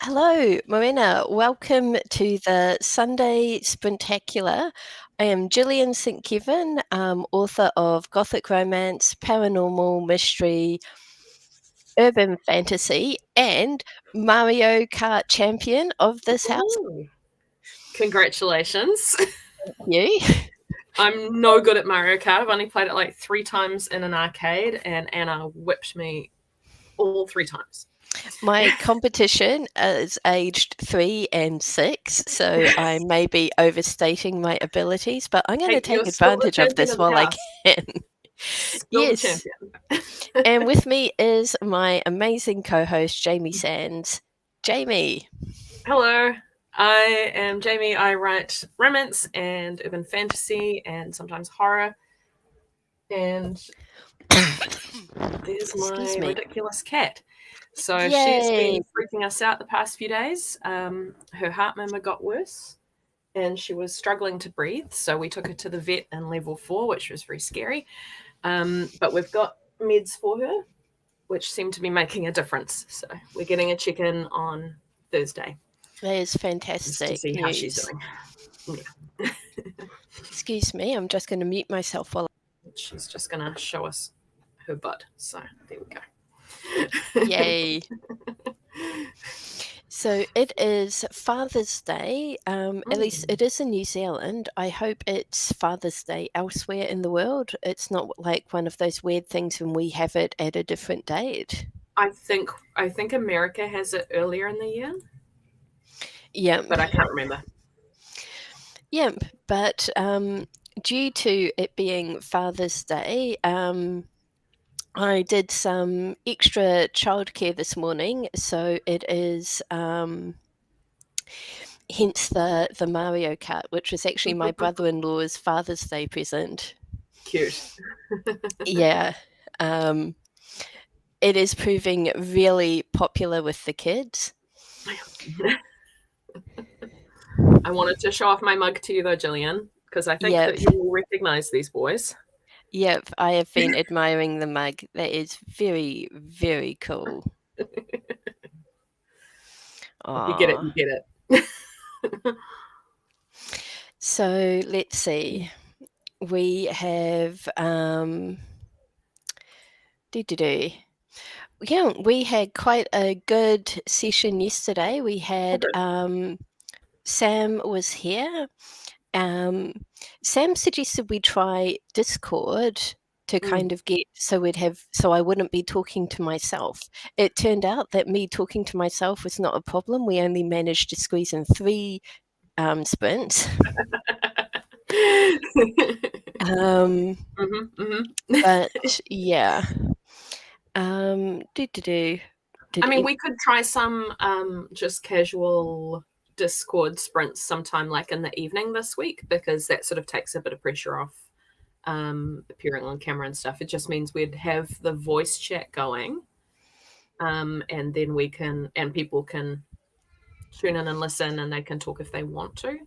Hello, Marina. Welcome to the Sunday Sprintacular. I am Gillian St. Kevern, author of Gothic romance, paranormal, mystery, urban fantasy, and Mario Kart champion of this house. Ooh. Congratulations. You? I'm no good at Mario Kart. I've only played it like 3 times in an arcade, and Anna whipped me all 3 times. My competition is aged 3 and 6, so I may be overstating my abilities, but I'm going to Hey, take you're still the advantage of champion this of the while I house. can. Still the Yes. champion. And with me is my amazing co-host, Jamie Sands. Jamie. Hello. I am Jamie. I write romance and urban fantasy and sometimes horror. And there's my ridiculous cat. So Yay. she's been freaking us out the past few days. Her heart murmur got worse and she was struggling to breathe. So we took her to the vet in level 4, which was very scary. But we've got meds for her, which seem to be making a difference. So we're getting a check-in on Thursday. That is fantastic just to see news. how she's doing. Yeah. Excuse me, I'm just going to mute myself while she's just going to show us her butt. So there we go. Yay. So it is Father's Day. At least it is in New Zealand. I hope it's Father's Day elsewhere in the world. It's not like one of those weird things when we have it at a different date. I think America has it earlier in the year. Yeah. But I can't remember. Yeah, but due to it being Father's Day, I did some extra childcare this morning, so it is hence the Mario Kart, which was actually my brother-in-law's Father's Day present. Cute. Yeah. It is proving really popular with the kids. I wanted to show off my mug to you though, Gillian, because I think that you will recognize these boys. Yep, I have been admiring the mug. That is very, very cool. You get it, you get it. So let's see. We have yeah, we had quite a good session yesterday. We had Sam was here. Sam suggested we try Discord to kind of get so I wouldn't be talking to myself. It turned out that me talking to myself was not a problem. We only managed to squeeze in 3 sprints. But yeah. I mean, we could try some just casual Discord sprints sometime like in the evening this week, because that sort of takes a bit of pressure off appearing on camera and stuff. It just means we'd have the voice chat going, and then we can, and people can tune in and listen, and they can talk if they want to.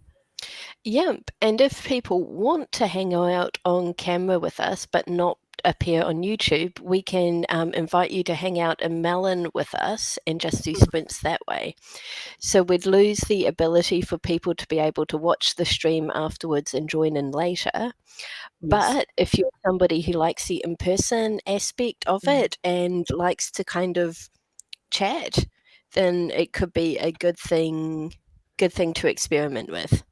Yep, and if people want to hang out on camera with us but not appear on YouTube, we can invite you to hang out in Melon with us and just do sprints that way. So we'd lose the ability for people to be able to watch the stream afterwards and join in later. Yes. But if you're somebody who likes the in-person aspect of it and likes to kind of chat, then it could be a good thing to experiment with.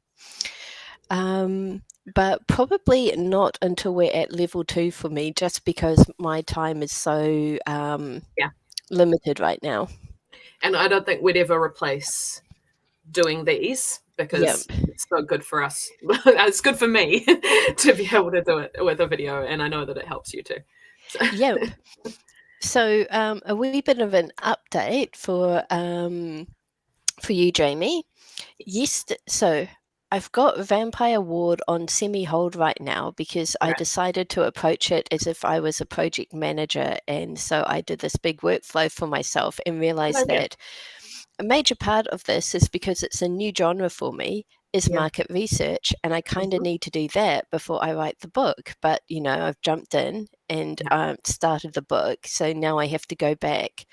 But probably not until we're at level 2 for me, just because my time is so limited right now. And I don't think we'd ever replace doing these, because it's so good for us. It's good for me to be able to do it with a video, and I know that it helps you too. Yep. So a wee bit of an update for you, Jamie. Yes, so I've got Vampire Ward on semi-hold right now because I decided to approach it as if I was a project manager, and so I did this big workflow for myself and realized that a major part of this is because it's a new genre for me, is market research, and I kind of need to do that before I write the book. But, you know, I've jumped in and started the book, so now I have to go back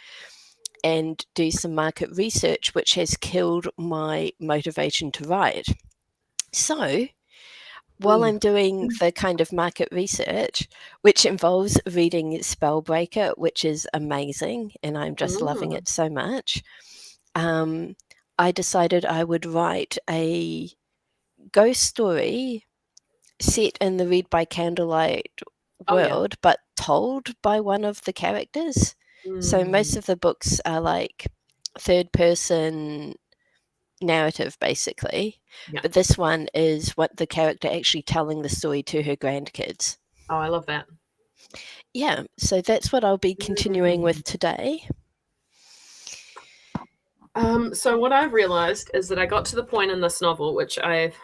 and do some market research, which has killed my motivation to write. So while I'm doing the kind of market research, which involves reading Spellbreaker, which is amazing, and I'm just loving it so much, I decided I would write a ghost story set in the Read by Candlelight world, but told by one of the characters. So most of the books are like third person narrative, basically. But this one is what the character actually telling the story to her grandkids. Oh, I love that. Yeah, so that's what I'll be continuing with today. So what I've realized is that I got to the point in this novel, which I've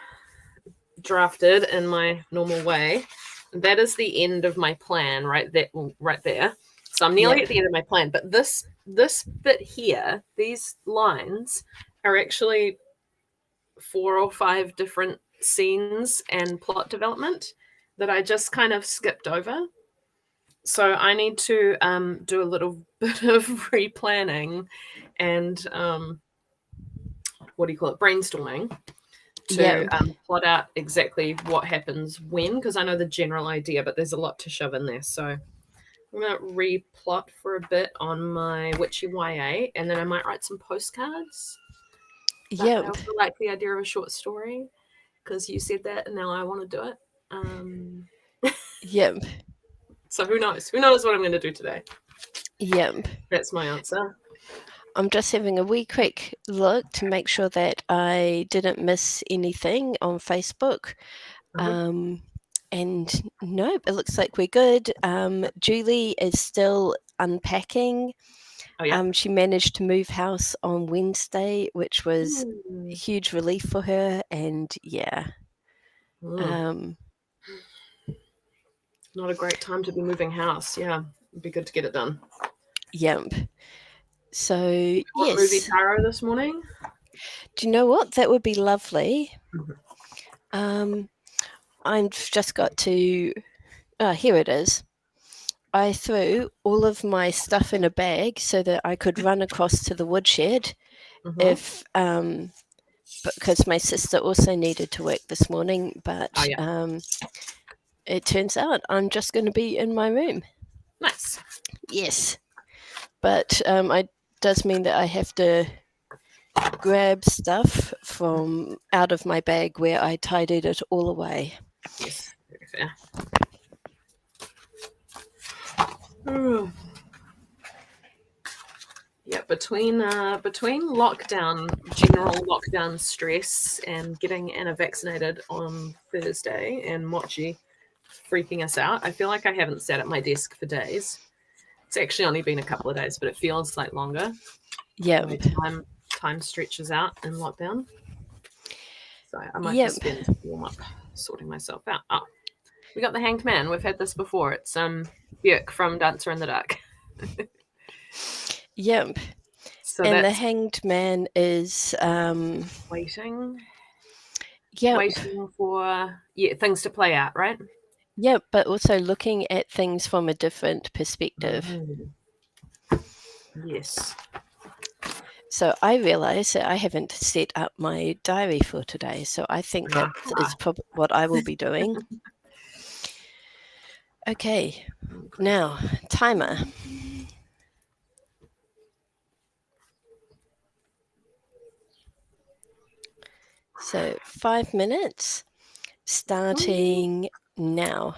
drafted in my normal way. That is the end of my plan right there. So I'm nearly at the end of my plan. But this bit here, these lines are actually 4 or 5 different scenes and plot development that I just kind of skipped over. So I need to do a little bit of replanning and brainstorming to plot out exactly what happens when, because I know the general idea, but there's a lot to shove in there. So I'm going to replot for a bit on my witchy YA, and then I might write some postcards. I also like the idea of a short story, because you said that, and now I want to do it. So who knows? Who knows what I'm going to do today? That's my answer. I'm just having a wee quick look to make sure that I didn't miss anything on Facebook. And nope, it looks like we're good. Julie is still unpacking. She managed to move house on Wednesday, which was a huge relief for her. And not a great time to be moving house. Yeah, it'd be good to get it done. So what movie tarot this morning? Do you know what? That would be lovely. I've just got to. Here it is. I threw all of my stuff in a bag so that I could run across to the woodshed if because my sister also needed to work this morning, but it turns out I'm just going to be in my room. Nice. Yes. But it does mean that I have to grab stuff from out of my bag where I tidied it all away. Yes, very fair. Yeah, between general lockdown stress and getting Anna vaccinated on Thursday and Mochi freaking us out, I feel like I haven't sat at my desk for days. It's actually only been a couple of days, but it feels like longer. Time stretches out in lockdown. So I might just spend warm up sorting myself out. Oh, we got the Hanged Man. We've had this before. It's Björk from Dancer in the Dark. So and the Hanged Man is waiting for things to play out, right? But also looking at things from a different perspective. Yes. So I realize that I haven't set up my diary for today, so I think that is probably what I will be doing. Okay, now timer. So 5 minutes, starting now.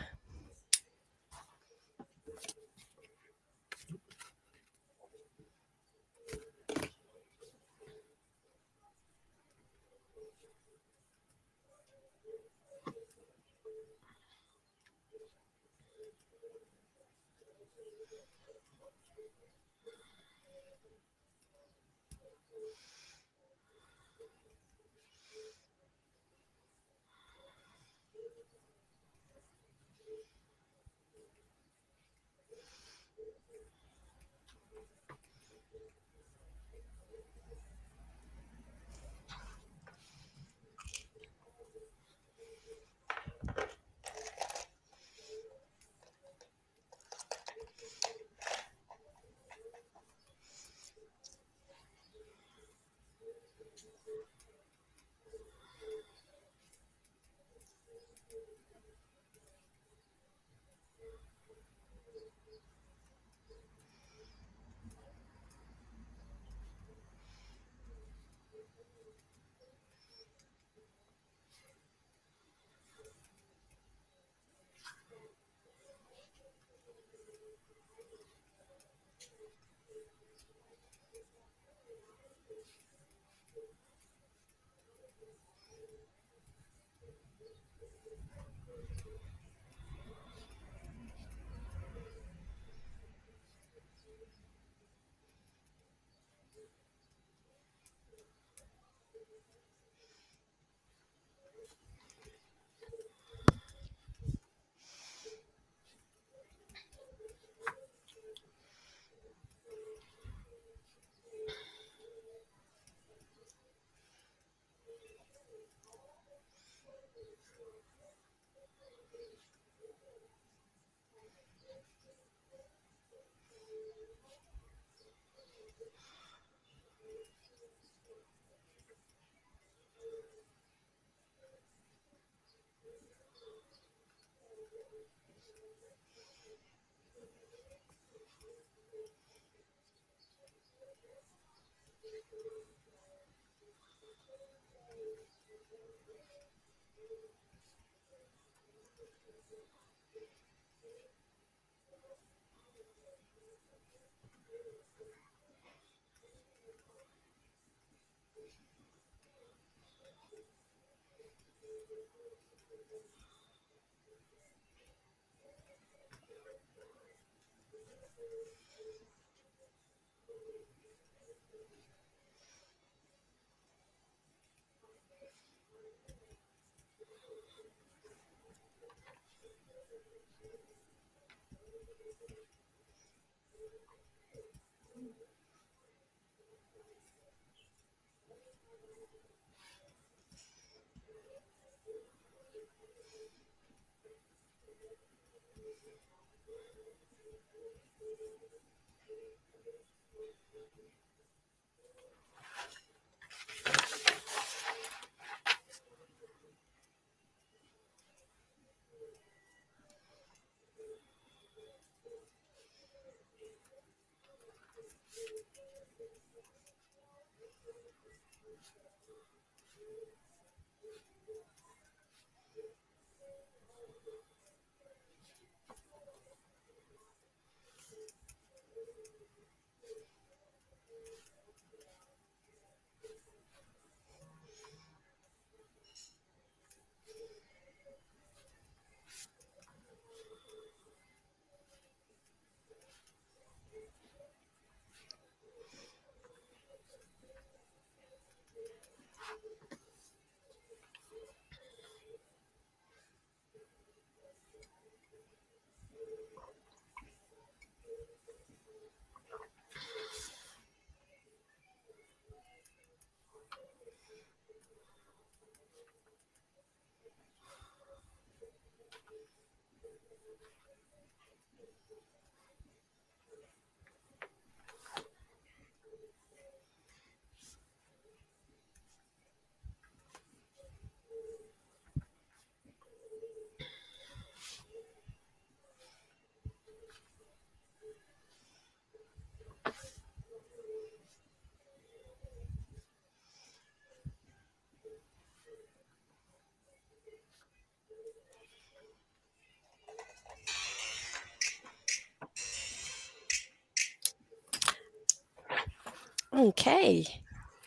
Okay.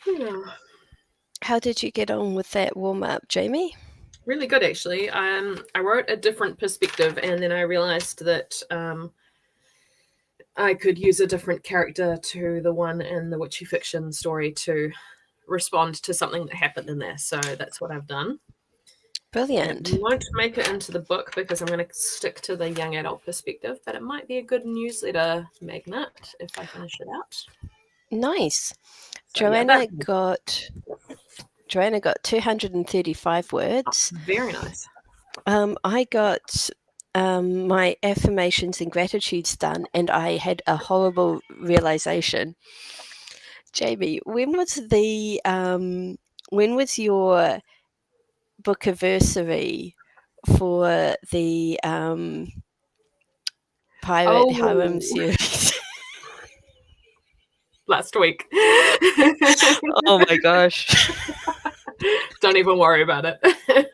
Yeah. How did you get on with that warm-up, Jamie? Really good, actually. I wrote a different perspective, and then I realized that I could use a different character to the one in the witchy fiction story to respond to something that happened in there. So that's what I've done. Brilliant. It won't make it into the book because I'm going to stick to the young adult perspective, but it might be a good newsletter magnet if I finish it out. Nice. So, Joanna got 235 words. Oh, very nice. I got my affirmations and gratitudes done, and I had a horrible realization. Jamie, when was your book anniversary for the pirate harem series? Last week. Oh my gosh. Don't even worry about it. I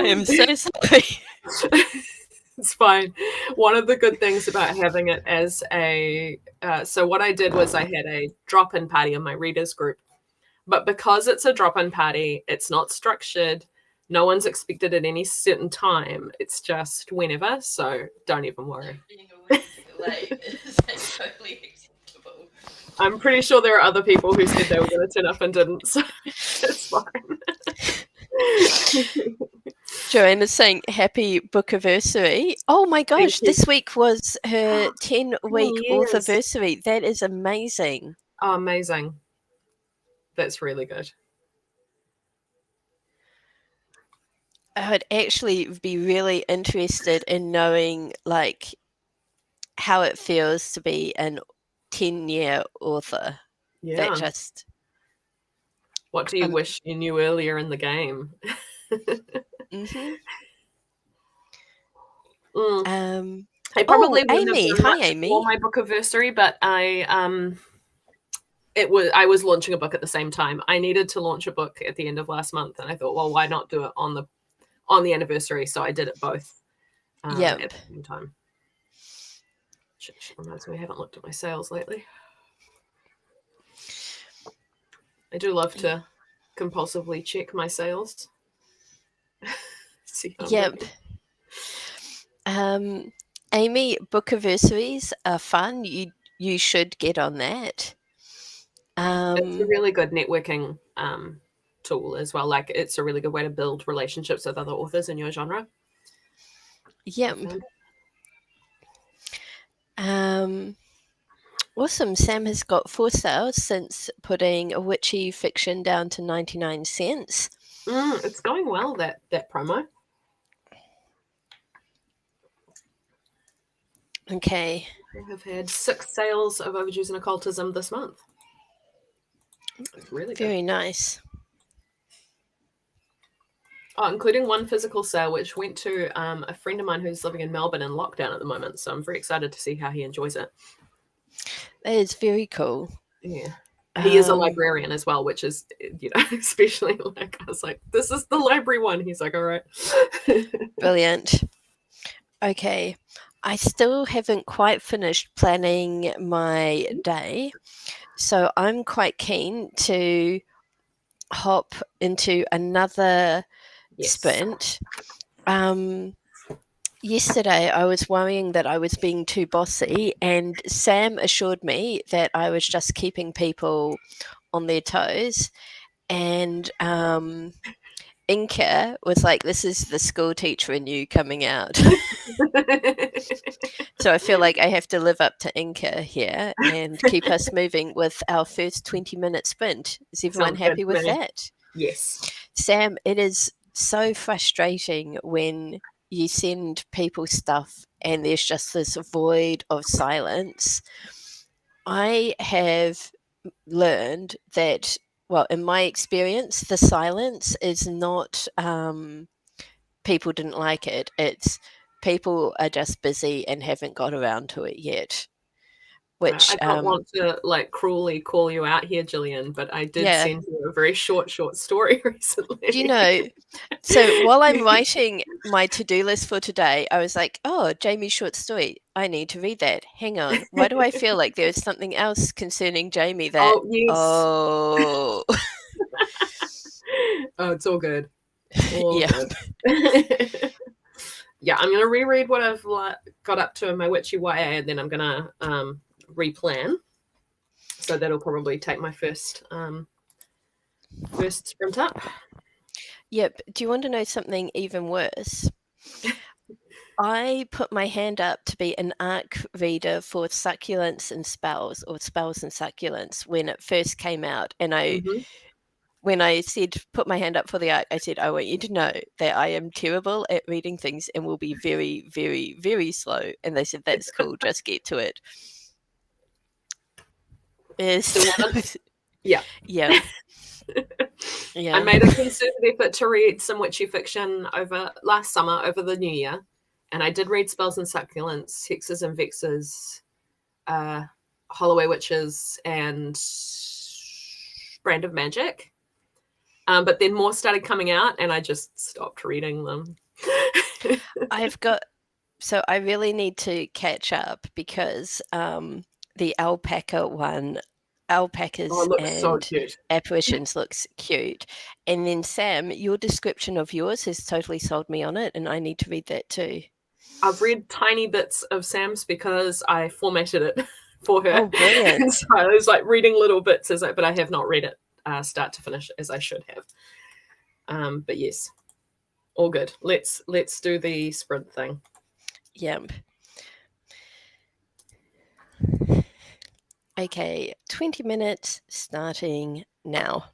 am so sorry. It's fine. One of the good things about having it as a so what I did was I had a drop-in party in my readers group, but because it's a drop-in party, it's not structured. No one's expected at any certain time. It's just whenever. So don't even worry. Being a week late is totally acceptable. I'm pretty sure there are other people who said they were going to turn up and didn't. So it's fine. Joanna's saying happy book anniversary. Oh my gosh, this week was her 10-week authorversary. That is amazing. Oh, amazing. That's really good. I would actually be really interested in knowing like how it feels to be an 10-year author. Yeah. That just what do you wish you knew earlier in the game? Mm-hmm. I probably Amy. Hi, Amy. For my book anniversary, but I I was launching a book at the same time. I needed to launch a book at the end of last month, and I thought, well, why not do it on the anniversary? So I did it both at the same time. Which reminds me, I haven't looked at my sales lately. I do love to compulsively check my sales. Amy, book anniversaries are fun. You should get on that. It's a really good networking tool as well. Like, it's a really good way to build relationships with other authors in your genre. Yep. Awesome. Sam has got 4 sales since putting a witchy fiction down to 99 cents. It's going well, that promo. Okay. I have had 6 sales of Overdues and Occultism this month. It's really good. Very nice. Oh, including one physical sale, which went to a friend of mine who's living in Melbourne in lockdown at the moment. So I'm very excited to see how he enjoys it. That is very cool. Yeah. He is a librarian as well, which is, especially like, I was like, this is the library one. He's like, all right. Brilliant. Okay. I still haven't quite finished planning my day, so I'm quite keen to hop into another sprint. Yesterday, I was worrying that I was being too bossy, and Sam assured me that I was just keeping people on their toes. And Inca was like, this is the school teacher in you coming out. So I feel like I have to live up to Inca here and keep us moving with our first 20-minute sprint. Is everyone happy with that? Yes. Sam, it is so frustrating when you send people stuff and there's just this void of silence. I have learned that, well, in my experience, the silence is not people didn't like it. It's people are just busy and haven't got around to it yet. Which I don't want to like cruelly call you out here, Gillian, but I did send you a very short story recently. So while I'm writing my to-do list for today, I was like, oh, Jamie's short story. I need to read that. Hang on. Why do I feel like there's something else concerning Jamie that... Oh, yes. Oh. Oh, it's all good. Good. Yeah, I'm going to reread what I've got up to in my witchy YA, and then I'm going to replan. So that'll probably take my first sprint up. Yep. Do you want to know something even worse? I put my hand up to be an ARC reader for Succulents and Spells, or Spells and Succulents, when it first came out. And when I said, put my hand up for the ARC, I said, I want you to know that I am terrible at reading things and will be very, very, very slow. And they said, that's cool, just get to it. Yeah. Yeah. I made a concerted effort to read some witchy fiction over last summer, over the new year. And I did read Spells and Succulents, Hexes and Vexes, Holloway Witches, and Brand of Magic. But then more started coming out, and I just stopped reading them. So I really need to catch up because the alpaca one, alpacas and apparitions looks cute. And then Sam, your description of yours has totally sold me on it, and I need to read that too. I've read tiny bits of Sam's because I formatted it for her. Oh, brilliant. So I was like reading little bits but I have not read it start to finish as I should have. But yes, all good. Let's do the sprint thing. Yep. Okay, 20 minutes starting now.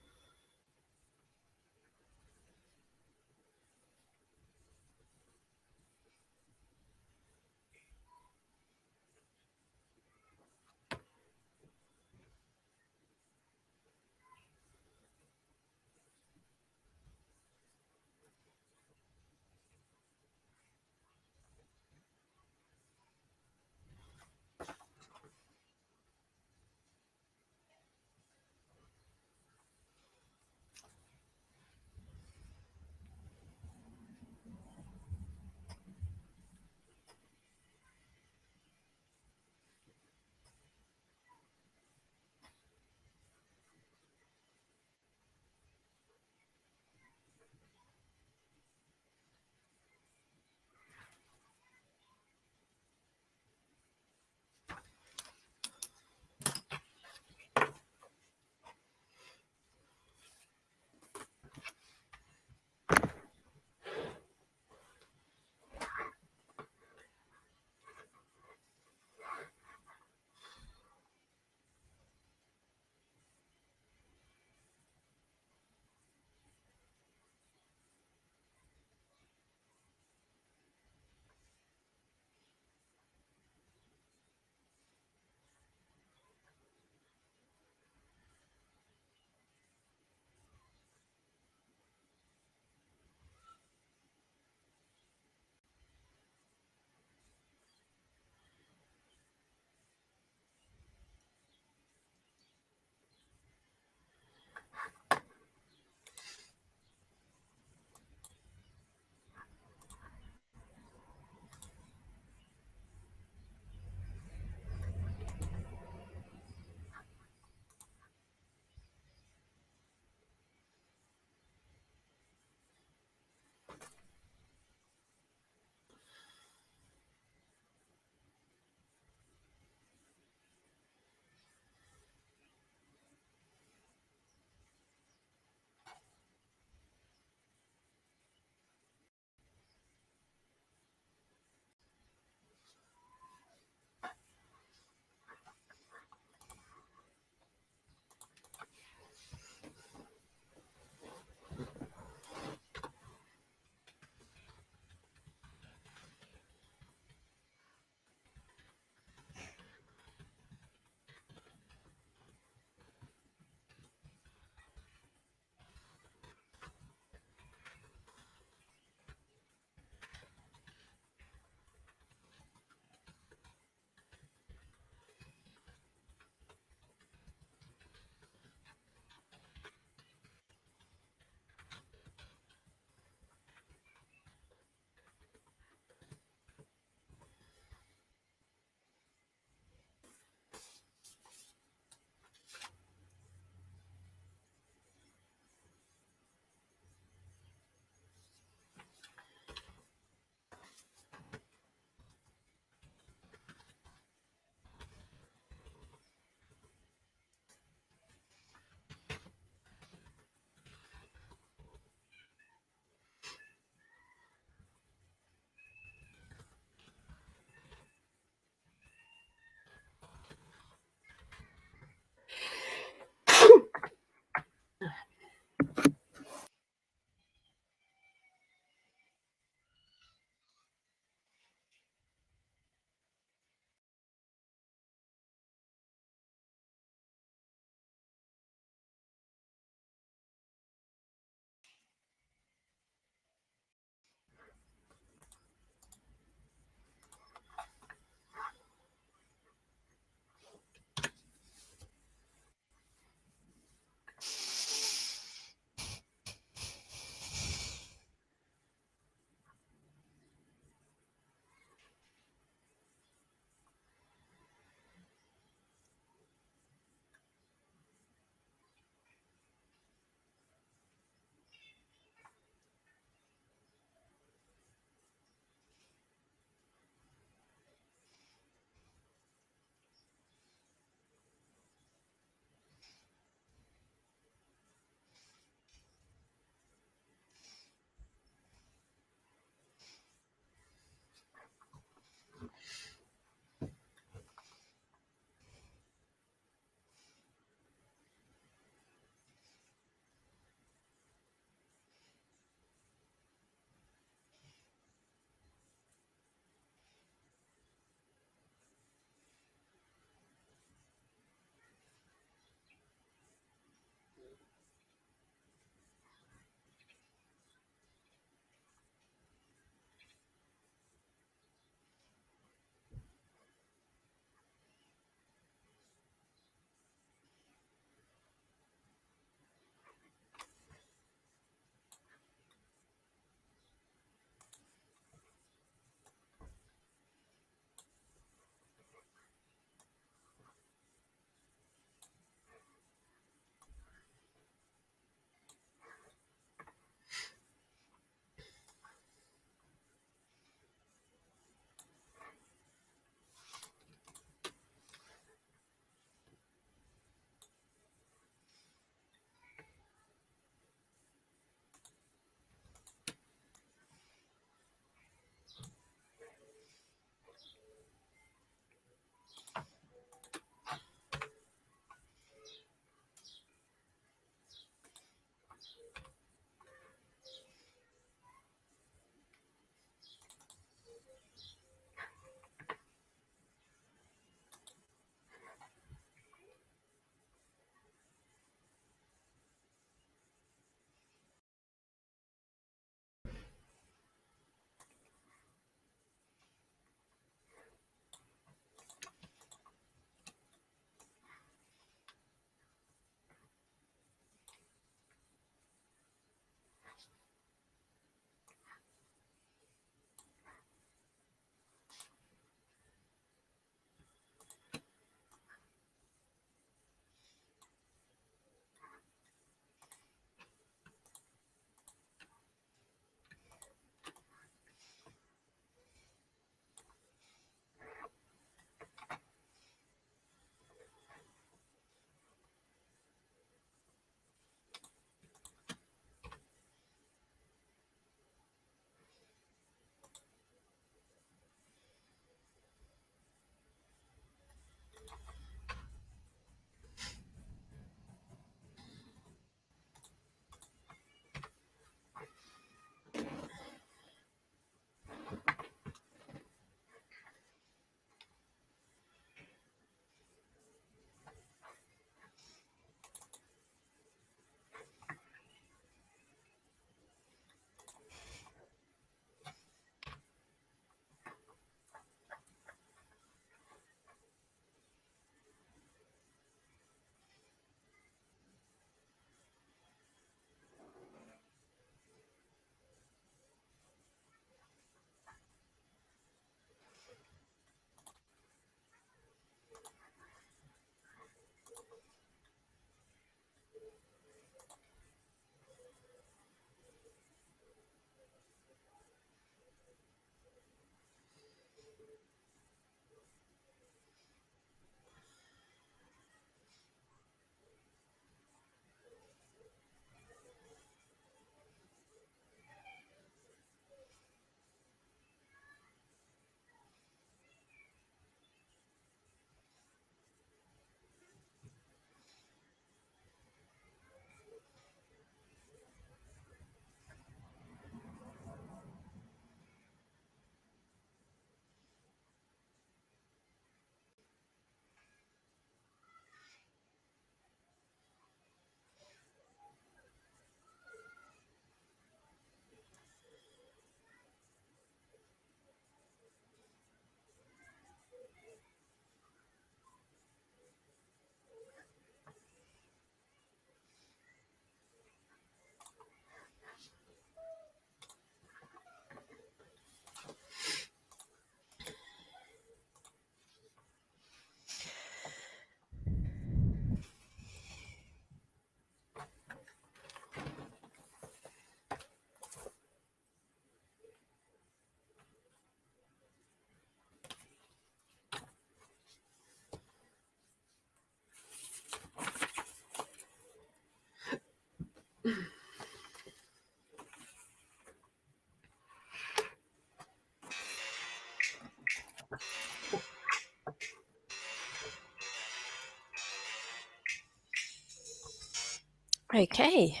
Okay.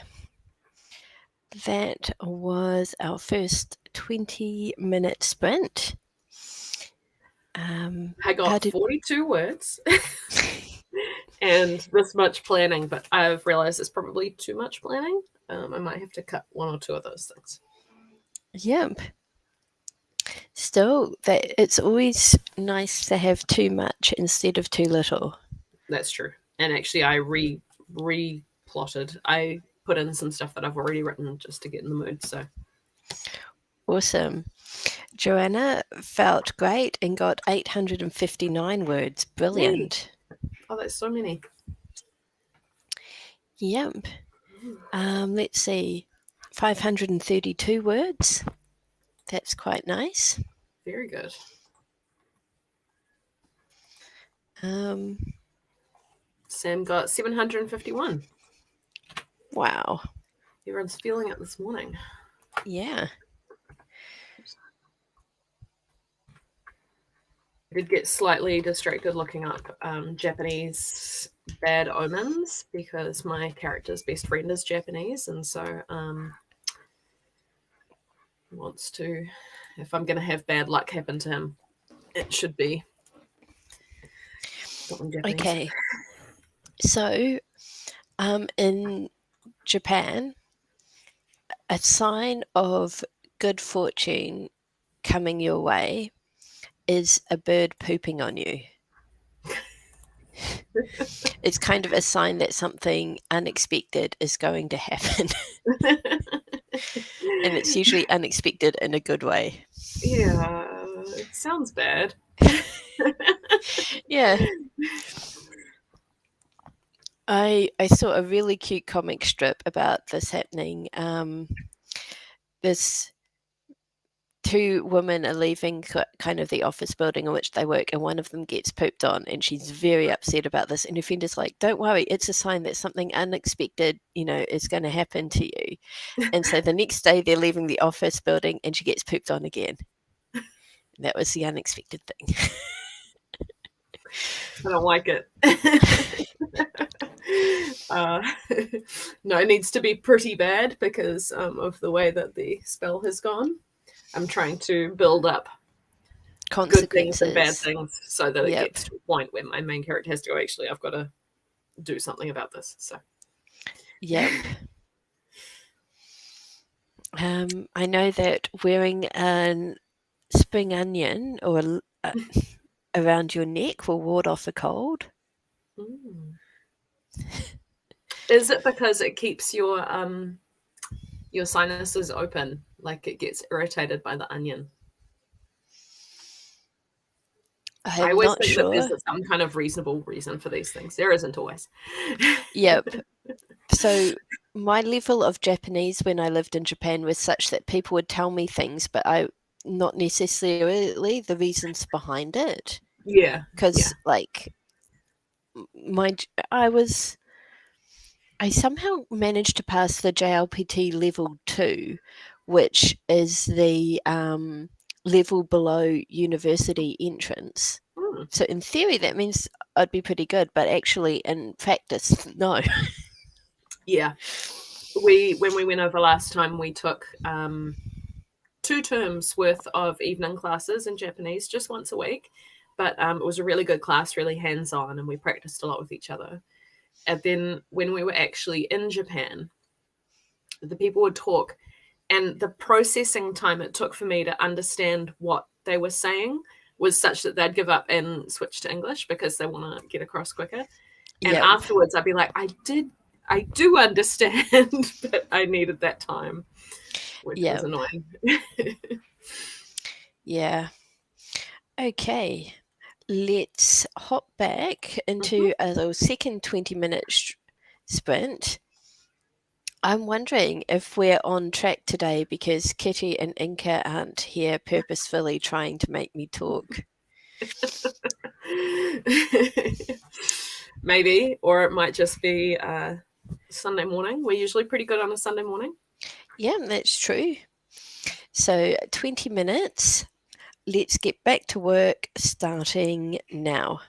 That was our first 20-minute sprint. I got 42 words and this much planning, but I've realized it's probably too much planning. I might have to cut one or two of those things. Yep. Still, it's always nice to have too much instead of too little. That's true. And actually, I re-plotted. I put in some stuff that I've already written just to get in the mood. So awesome. Joanna felt great and got 859 words. Brilliant. Yay. Oh, that's so many. Yep. Let's see. 532 words. That's quite nice. Very good. Sam got 751. Wow. Everyone's feeling it this morning. Yeah. I did get slightly distracted looking up Japanese bad omens because my character's best friend is Japanese, and so wants to, if I'm going to have bad luck happen to him, it should be something Japanese. Okay. So, in Japan, a sign of good fortune coming your way is a bird pooping on you. It's kind of a sign that something unexpected is going to happen. And it's usually unexpected in a good way. Yeah, it sounds bad. Yeah. I saw a really cute comic strip about this happening. This two women are leaving kind of the office building in which they work, and one of them gets pooped on, and she's very upset about this. And her friend is like, "Don't worry, it's a sign that something unexpected, is going to happen to you." And so the next day they're leaving the office building, and she gets pooped on again. And that was the unexpected thing. I don't like it. No, it needs to be pretty bad because of the way that the spell has gone. I'm trying to build up good things and bad things so that it gets to a point where my main character has to go, actually, I've got to do something about this. So, yep. I know that wearing a spring onion or around your neck will ward off a cold. Is it because it keeps your sinuses open, like it gets irritated by the onion? I always think that there's some kind of reasonable reason for these things. There isn't always. Yep. So my level of Japanese when I lived in Japan was such that people would tell me things, but not necessarily the reasons behind it. Yeah. Because I somehow managed to pass the JLPT level 2, which is the level below university entrance. So in theory, that means I'd be pretty good, but actually in practice, no. Yeah. When we went over last time, we took 2 terms worth of evening classes in Japanese just once a week. But it was a really good class, really hands-on, and we practiced a lot with each other. And then when we were actually in Japan, the people would talk, and the processing time it took for me to understand what they were saying was such that they'd give up and switch to English because they want to get across quicker. And afterwards, I'd be like, I do understand, but I needed that time, which was annoying. Yeah. Okay. Let's hop back into a second 20-minute sprint. I'm wondering if we're on track today because Kitty and Inka aren't here purposefully trying to make me talk. Maybe, or it might just be Sunday morning. We're usually pretty good on a Sunday morning. Yeah, that's true. So 20 minutes. Let's get back to work starting now.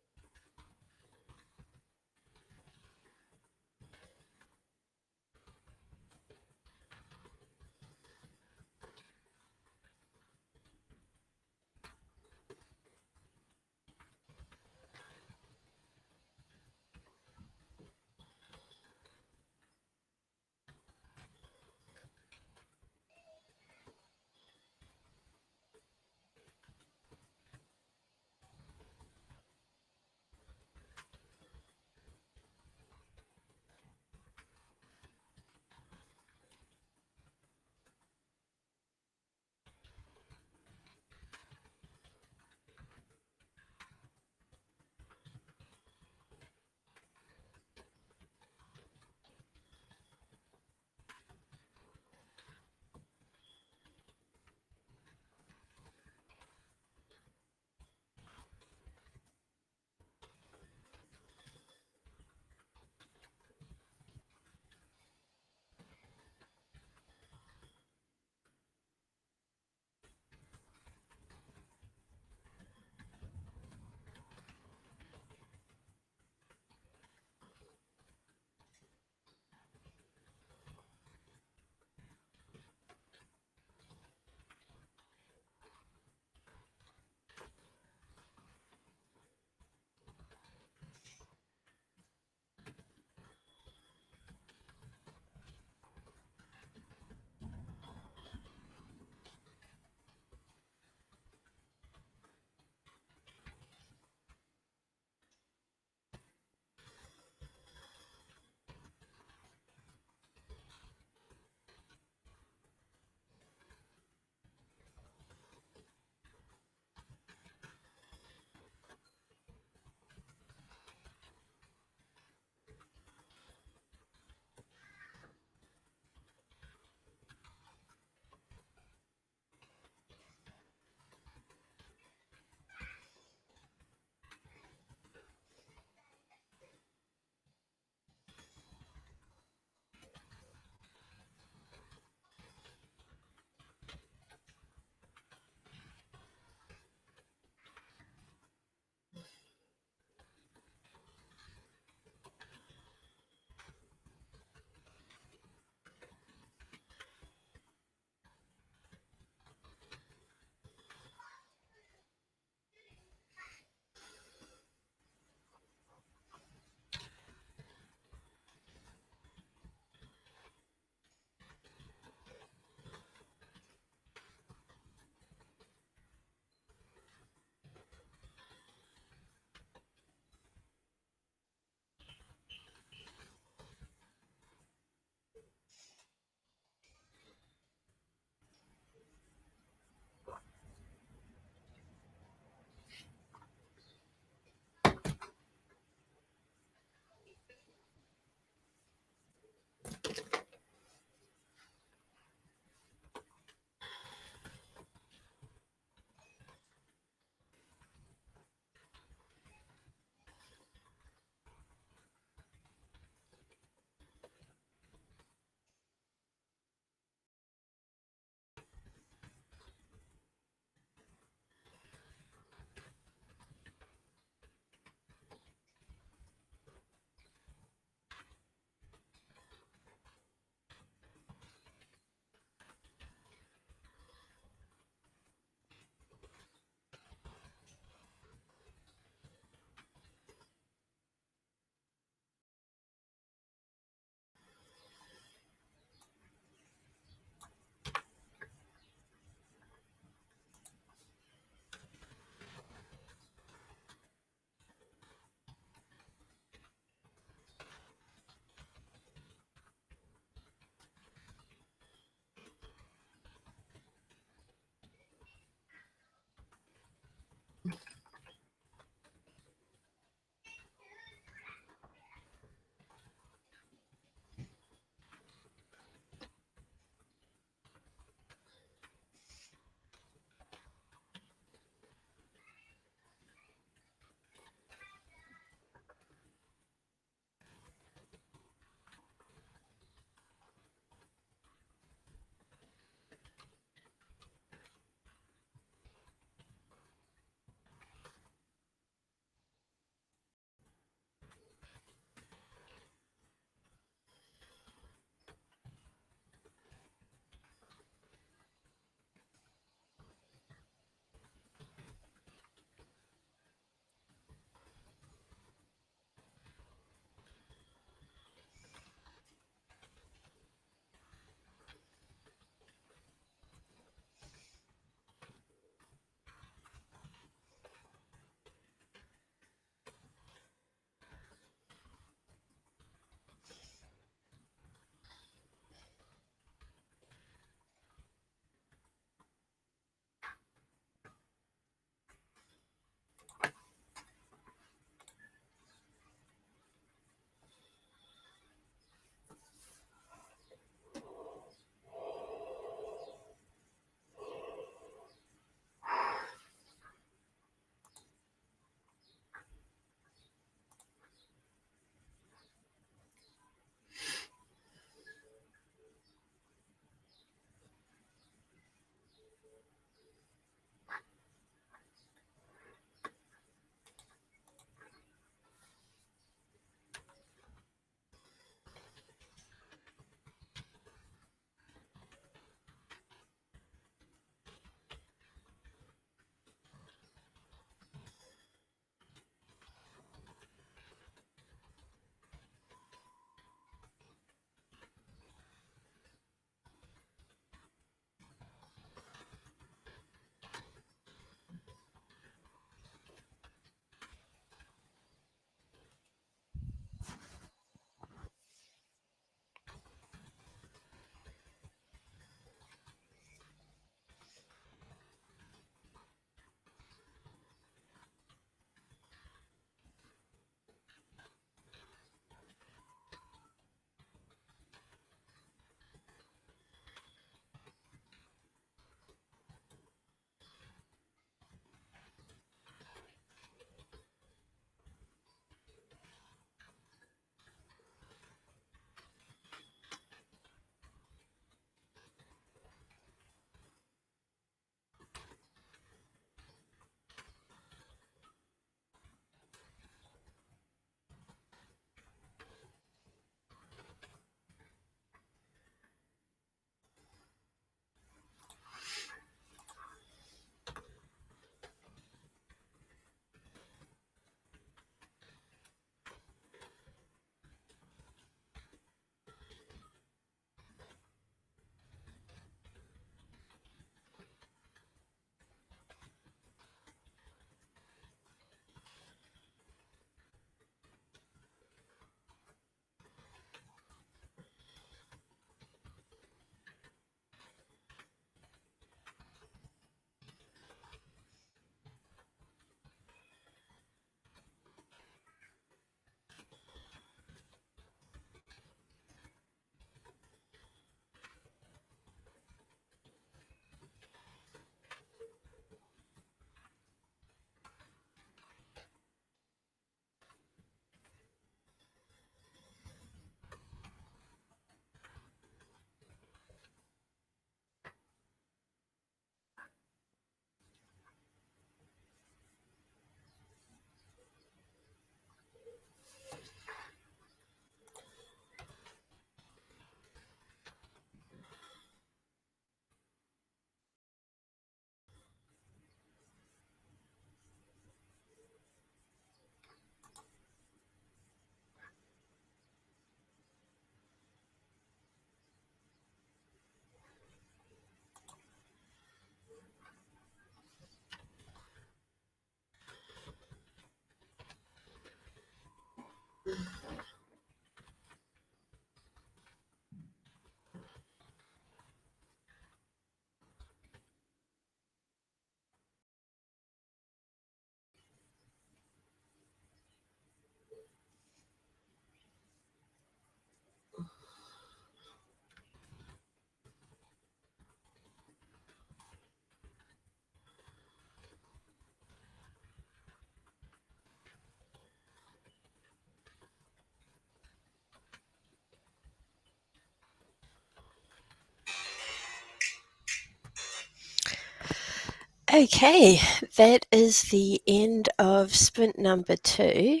Okay, that is the end of sprint number 2.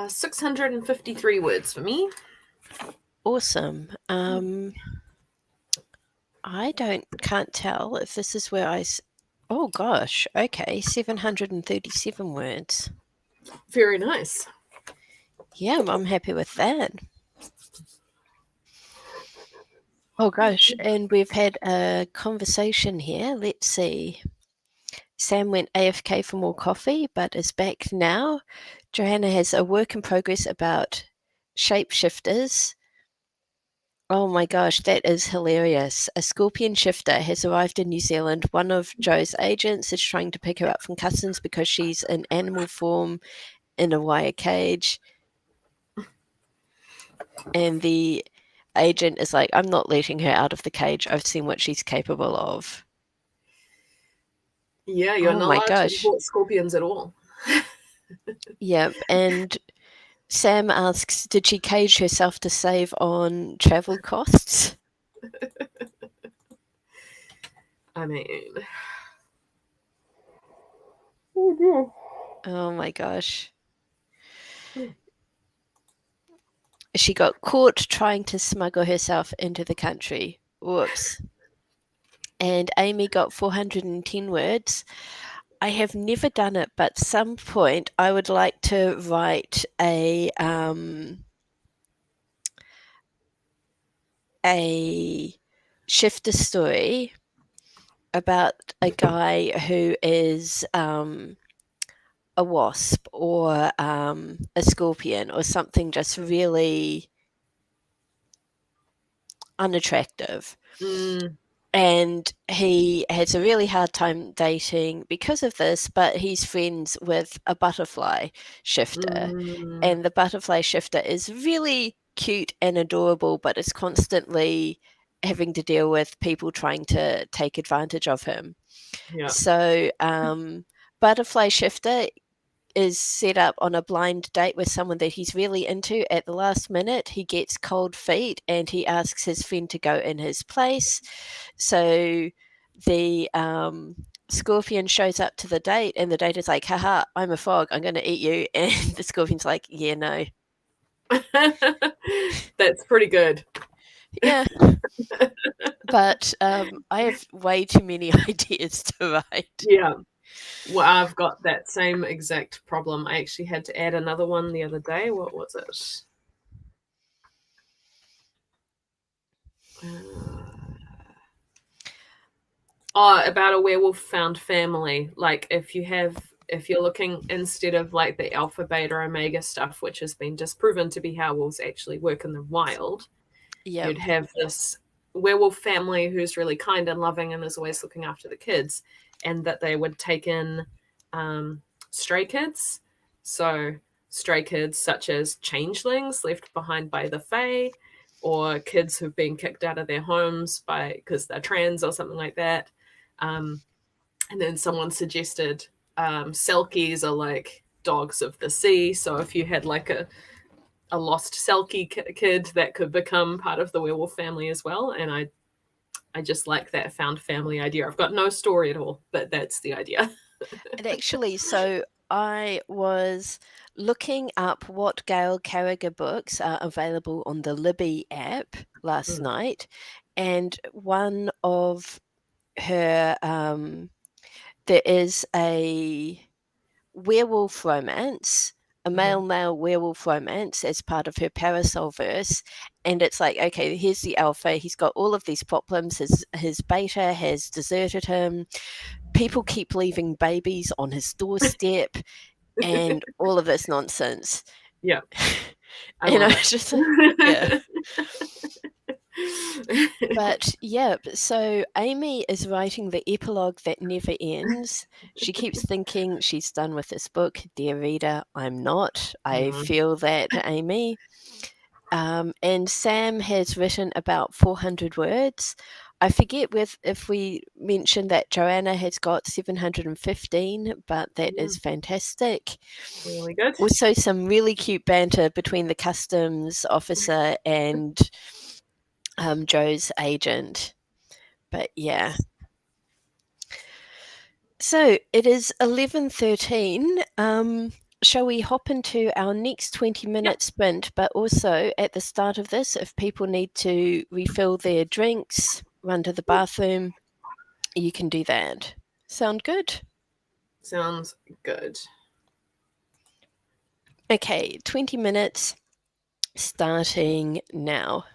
653 words for me. Awesome. I can't tell if this is where oh gosh, okay, 737 words. Very nice. Yeah, I'm happy with that. Oh gosh, and we've had a conversation here. Let's see. Sam went AFK for more coffee, but is back now. Johanna has a work in progress about shapeshifters. Oh my gosh, that is hilarious. A scorpion shifter has arrived in New Zealand. One of Joe's agents is trying to pick her up from customs because she's in animal form in a wire cage. And the agent is like, I'm not letting her out of the cage. I've seen what she's capable of. Yeah, you're not allowed to import scorpions at all. Yep, and Sam asks, did she cage herself to save on travel costs? I mean... Oh my gosh. She got caught trying to smuggle herself into the country. Whoops. And Amy got 410 words. I have never done it, but some point I would like to write a shifter story about a guy who is a wasp or a scorpion or something just really unattractive. And he has a really hard time dating because of this, but he's friends with a butterfly shifter. And the butterfly shifter is really cute and adorable, but is constantly having to deal with people trying to take advantage of him. Yeah. So butterfly shifter is set up on a blind date with someone that he's really into. At the last minute, he gets cold feet and he asks his friend to go in his place. So the scorpion shows up to the date and the date is like, haha, I'm a frog, I'm going to eat you. And the scorpion's like, yeah, no. That's pretty good. Yeah. But I have way too many ideas to write. Yeah. Well, I've got that same exact problem. I actually had to add another one the other day. What was it? About a werewolf found family. Like if you're looking, instead of like the alpha, beta, omega stuff, which has been disproven to be how wolves actually work in the wild, you'd have this werewolf family who's really kind and loving and is always looking after the kids, and that they would take in stray kids. So stray kids such as changelings left behind by the Fae, or kids who've been kicked out of their homes because they're trans or something like that. And then someone suggested selkies are like dogs of the sea. So if you had like a lost selkie kid, that could become part of the werewolf family as well. And I just like that found family idea. I've got no story at all, but that's the idea. And actually, so I was looking up what Gail Carriger books are available on the Libby app last night, and one of her there is a werewolf romance, a male werewolf romance as part of her Parasol verse, and it's like, okay, here's the alpha, he's got all of these problems, his beta has deserted him, people keep leaving babies on his doorstep, and all of this nonsense. Yeah. And I was just, yeah. But yeah, so Amy is writing the epilogue that never ends. She keeps thinking she's done with this book. Dear reader, I'm not. I feel that, Amy. And Sam has written about 400 words. I forget if we mentioned that Joanna has got 715, but that is fantastic. Really good. Also, some really cute banter between the customs officer and Joe's agent. But yeah. So it is 11:13. Shall we hop into our next 20-minute sprint? But also at the start of this, if people need to refill their drinks, run to the bathroom, you can do that. Sound good? Sounds good. Okay, 20 minutes starting now.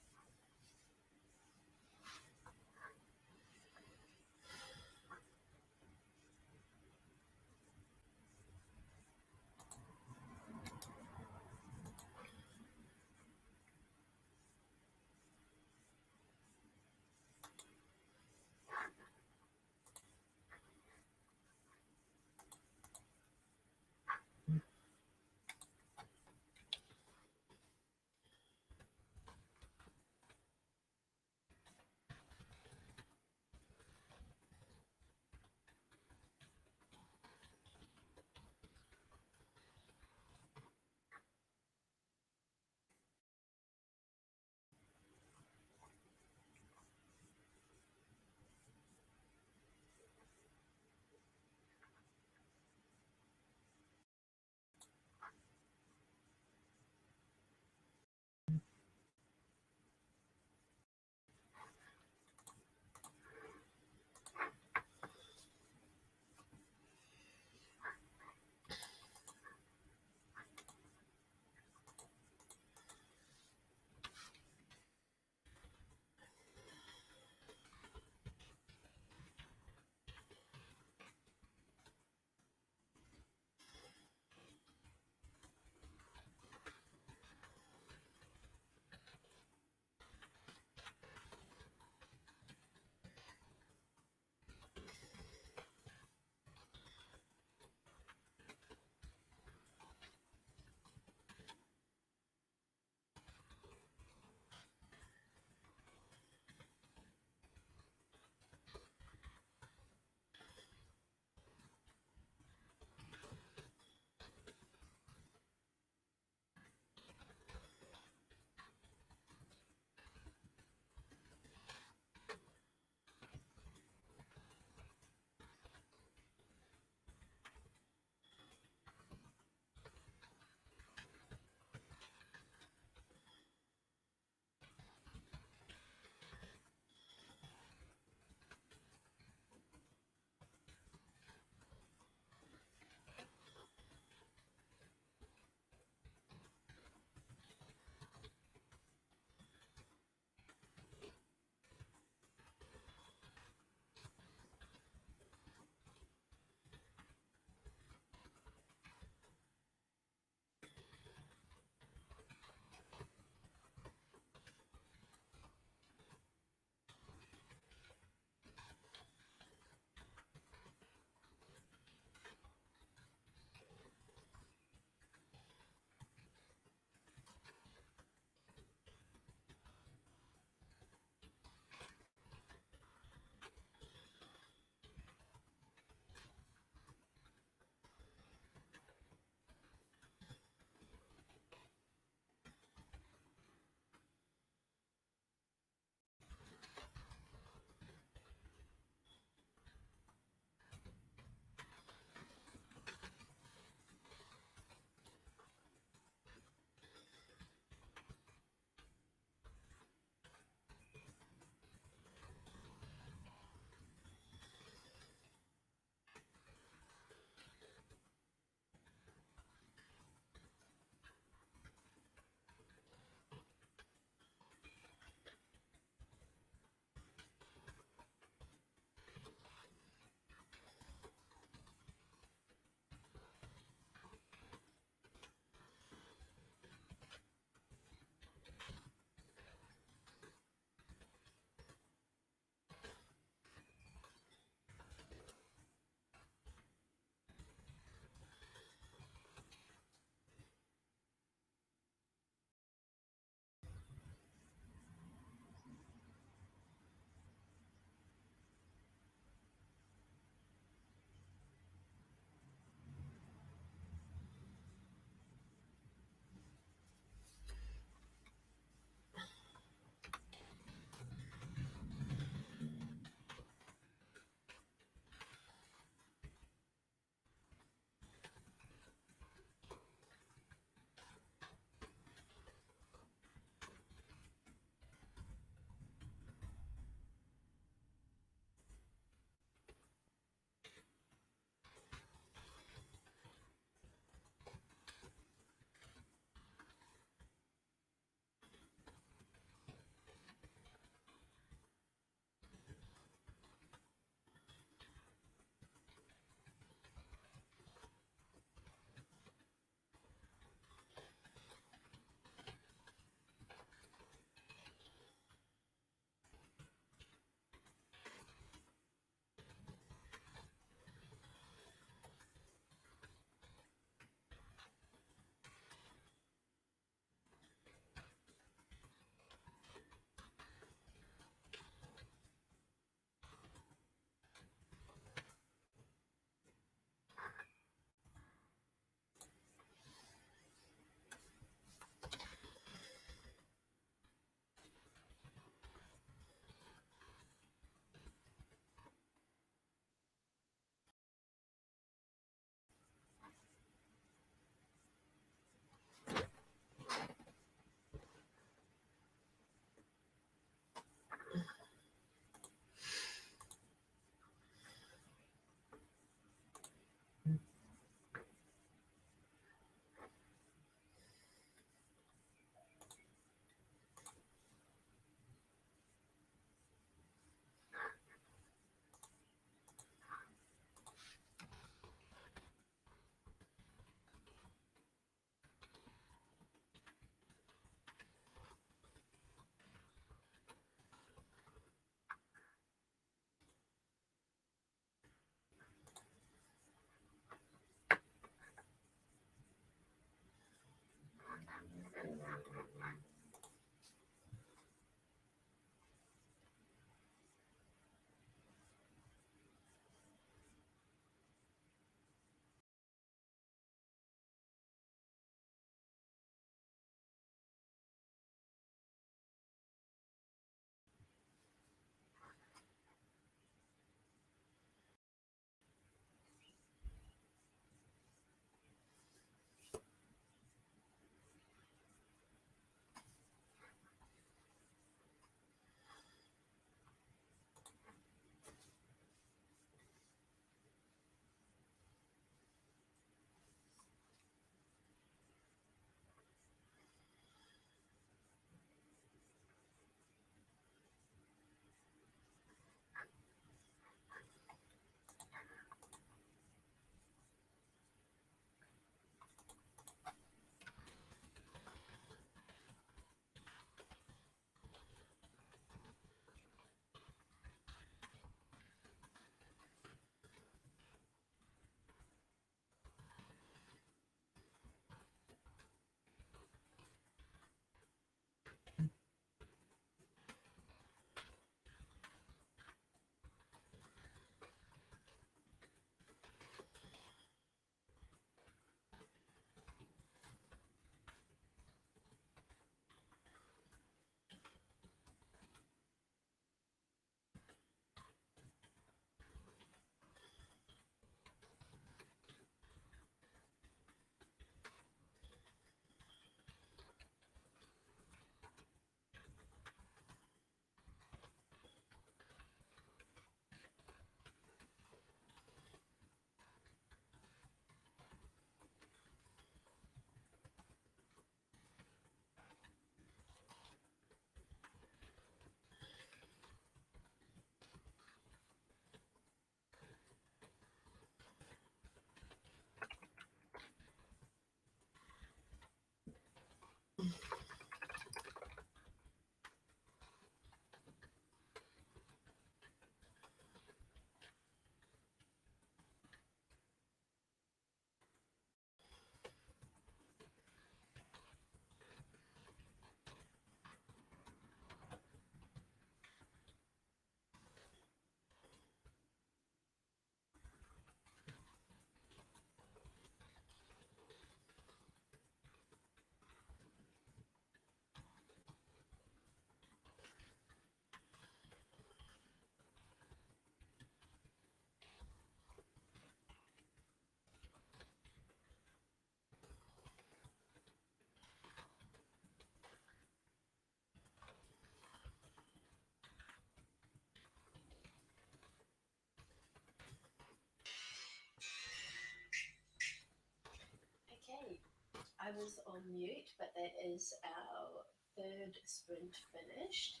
I was on mute, but that is our third sprint finished.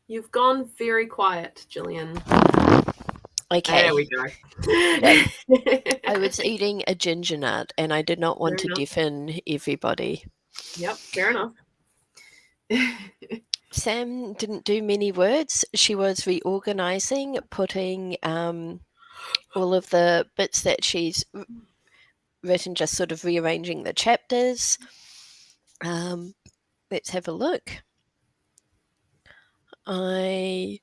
You've gone very quiet, Gillian. Okay. There we go. I was eating a ginger nut and I did not want to deafen everybody. Yep, fair enough. Sam didn't do many words. She was reorganizing, putting all of the bits that she's written, just sort of rearranging the chapters. Let's have a look. I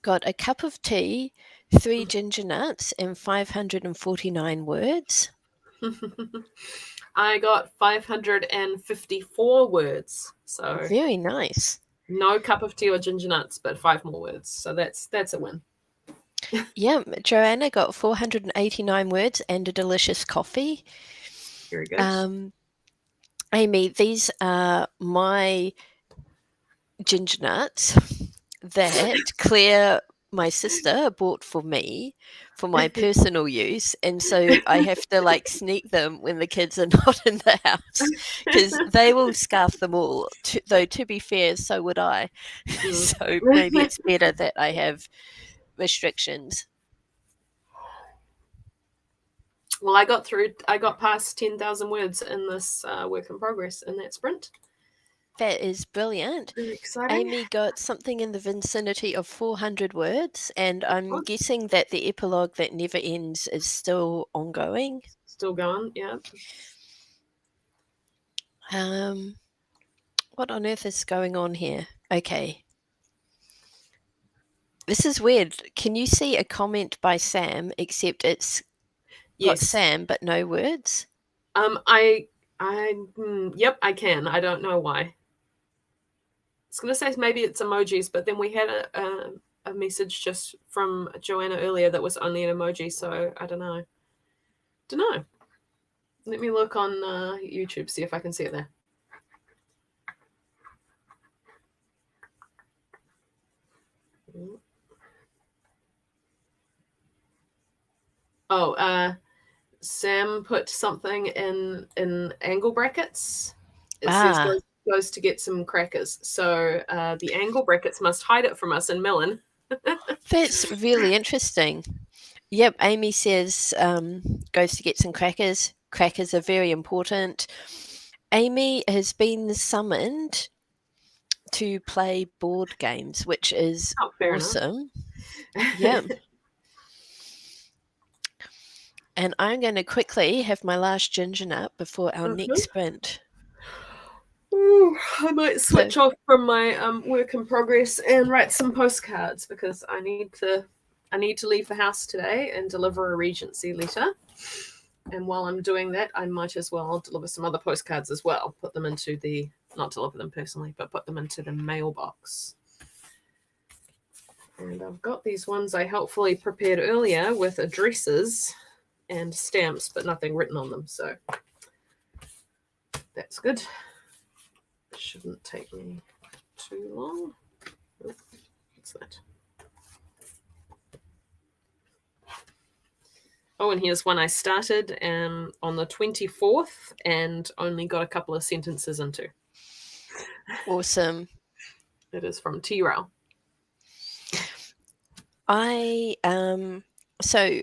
got a cup of tea, 3 ginger nuts, and 549 words. I got 554 words. So very nice. No cup of tea or ginger nuts, but 5 more words. So that's a win. Yeah, Joanna got 489 words and a delicious coffee. Very good. Amy, these are my ginger nuts that Claire, my sister, bought for me for my personal use, and so I have to sneak them when the kids are not in the house because they will scarf them all. Though to be fair, so would I. So maybe it's better that I have restrictions. Well, I got past 10,000 words in this work in progress in that sprint. That is brilliant. Very exciting. Amy got something in the vicinity of 400 words, and I'm guessing that the epilogue that never ends is still ongoing. Still going, yeah. What on earth is going on here? Okay. This is weird. Can you see a comment by Sam, except it's got Sam but no words? Yep, I can. I don't know why. I was going to say maybe it's emojis, but then we had a message just from Joanna earlier that was only an emoji, so I don't know. Let me look on YouTube, see if I can see it there. Oh, Sam put something in angle brackets. It says goes to get some crackers. So the angle brackets must hide it from us in Melon. That's really interesting. Yep, Amy says goes to get some crackers. Crackers are very important. Amy has been summoned to play board games, which is awesome. Yeah. And I'm going to quickly have my last ginger nut before our next sprint. Ooh, I might switch off from my work in progress and write some postcards because I need to leave the house today and deliver a Regency letter. And while I'm doing that, I might as well deliver some other postcards as well. Put them into not deliver them personally, but put them into the mailbox. And I've got these ones I helpfully prepared earlier with addresses and stamps, but nothing written on them. So that's good. Shouldn't take me too long. What's that? Oh, and here's one I started on the 24th and only got a couple of sentences into. Awesome. It is from T-Rail. So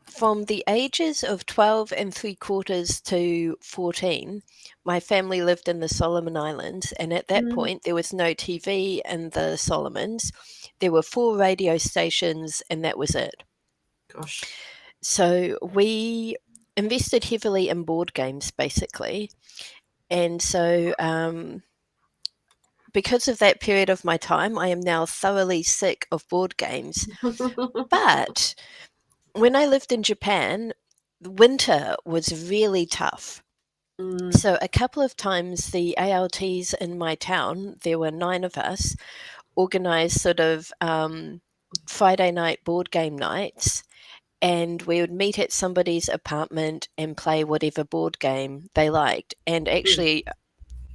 from the ages of 12 and 3/4 to 14, my family lived in the Solomon Islands, and at that point there was no TV in the Solomons. There were 4 radio stations, and that was it. Gosh. So we invested heavily in board games, basically. And so because of that period of my time, I am now thoroughly sick of board games. But when I lived in Japan, winter was really tough. So a couple of times the ALTs in my town, there were 9 of us, organized sort of Friday night board game nights, and we would meet at somebody's apartment and play whatever board game they liked. And actually,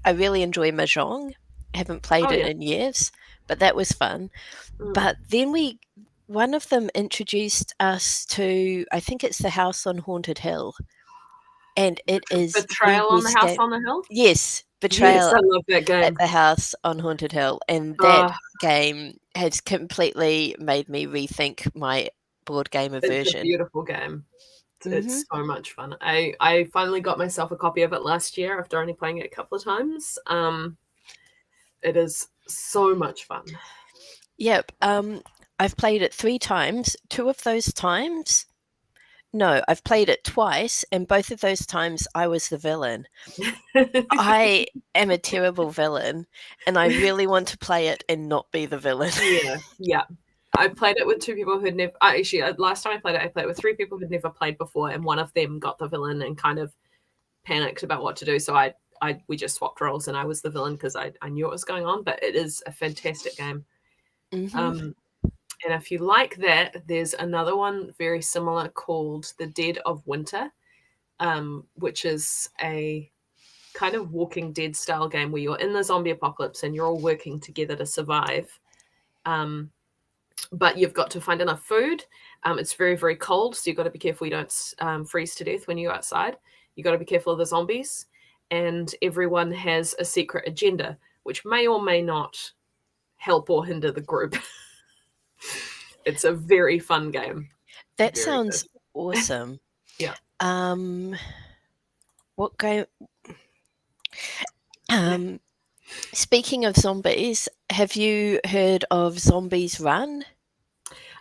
I really enjoy Mahjong. I haven't played it in years, but that was fun. But then one of them introduced us to, I think it's the House on Haunted Hill. And it is Betrayal on the House on the Hill? Yes, Yes, Betrayal I love that at game. the House on Haunted Hill, and that game has completely made me rethink my board game aversion. It's a beautiful game. It's so much fun. I finally got myself a copy of it last year after only playing it a couple of times. It is so much fun. Yep. I've played it 3 times. 2 of those times... No, I've played it twice, and both of those times I was the villain. I am a terrible villain, and I really want to play it and not be the villain. Yeah. I played it with 2 people who'd never... Actually, last time I played it with 3 people who'd never played before, and one of them got the villain and kind of panicked about what to do. So we just swapped roles, and I was the villain because I knew what was going on. But it is a fantastic game. And if you like that, there's another one very similar called The Dead of Winter, which is a kind of Walking Dead style game where you're in the zombie apocalypse and you're all working together to survive. But you've got to find enough food. It's very, very cold, so you've got to be careful you don't freeze to death when you're outside. You've got to be careful of the zombies. And everyone has a secret agenda, which may or may not help or hinder the group. It's a very fun game. That sounds awesome. Yeah. What game? Speaking of zombies, have you heard of Zombies Run?